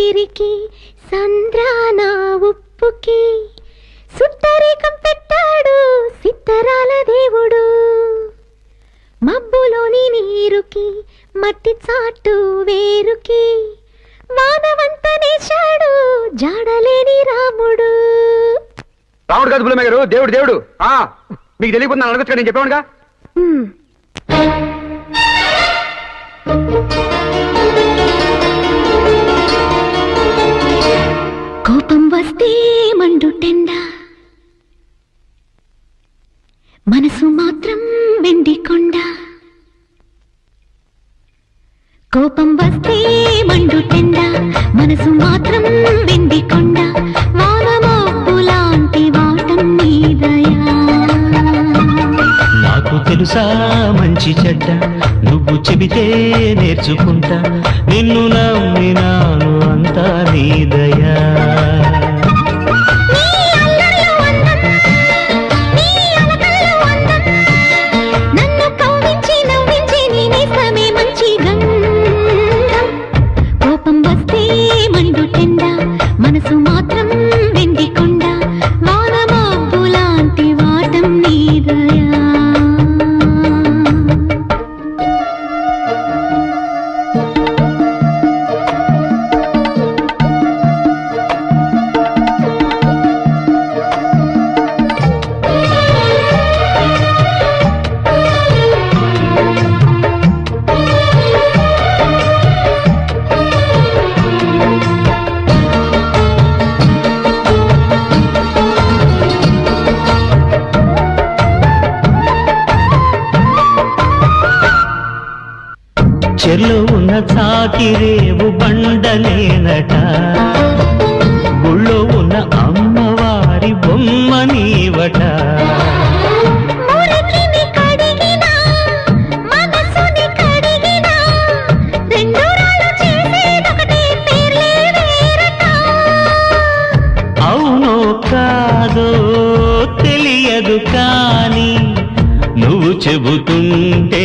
ఉసిరికి సంద్రాన ఉప్పుకి సుట్టరేకం పెట్టాడు సిత్తరాల దేవుడు. మబ్బులోని నీరుకి మట్టి చాటు వేరుకి వానవంత నేశాడు జాడలేని రాముడు. రాముడు కాదు పుల్లమ్మ గారు, దేవుడు దేవుడు. మీకు తెలియకుండా అడగచ్చు నేను చెప్పానుగా. కోపం వస్తే మండుటెండ, మనసు మాత్రం వెండి కొండ. కోపం వస్తే మండుటెండ, మనసు మాత్రం వెండి కొండ. వానమబ్బు లాంటి వాటం నీదయా. నాకు తెలుసా మంచి చెడ్డ, నువ్వు చెబితే నేర్చుకుంటా. నిన్ను నమ్మినాను అంతా నీదయా. మనసు మాత్రం వెండి కొండ, వానమబ్బు లాంటి వాటం నీదయా. చెర్లో ఉన్న చాకిరేవు బండలేనట, గుళ్ళో ఉన్న అమ్మవారి బొమ్మ నీవట. అవునో కాదో తెలియదు కానీ నువ్వు చెబుతుంటే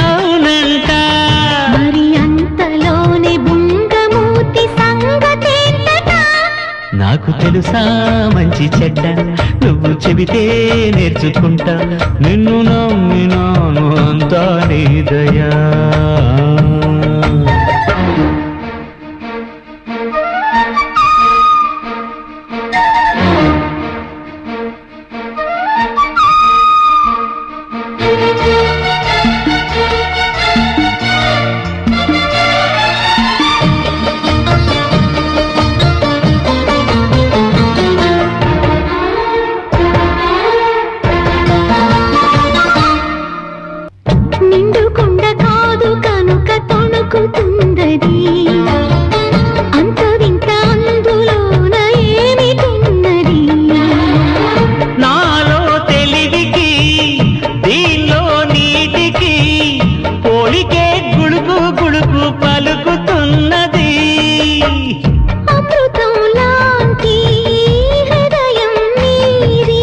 అవునంట. మరి అంతలోనే బుంగమూతి సంగతేంటట. నాకు తెలుసా మంచి చెడ్డ, నువ్వు చెబితే నేర్చుకుంటా. నిన్ను నమ్మినాను అంతా నీదయా. నిండుకుండ కాదు కనుక తొణుకుతుందది, అంత వింత అందులోన ఏమిటున్నది. నాలో తెలివికి దీనిలో నీటికి పోలికే గుడుకు గుడుకు పలుకుతున్నది. అమృతం లాంటి హృదయం నీది,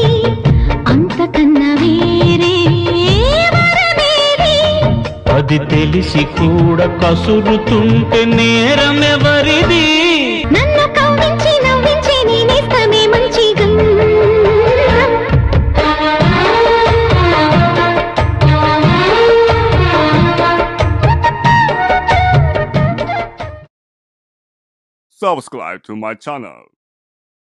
అంతకన్నా వేరే అది తెలిసి కూడా కసురుతుంటే నేరమెవరిది. నన్ను కవ్వించి నవ్వించి నేనేస్తమే మంచి Subscribe to my channel.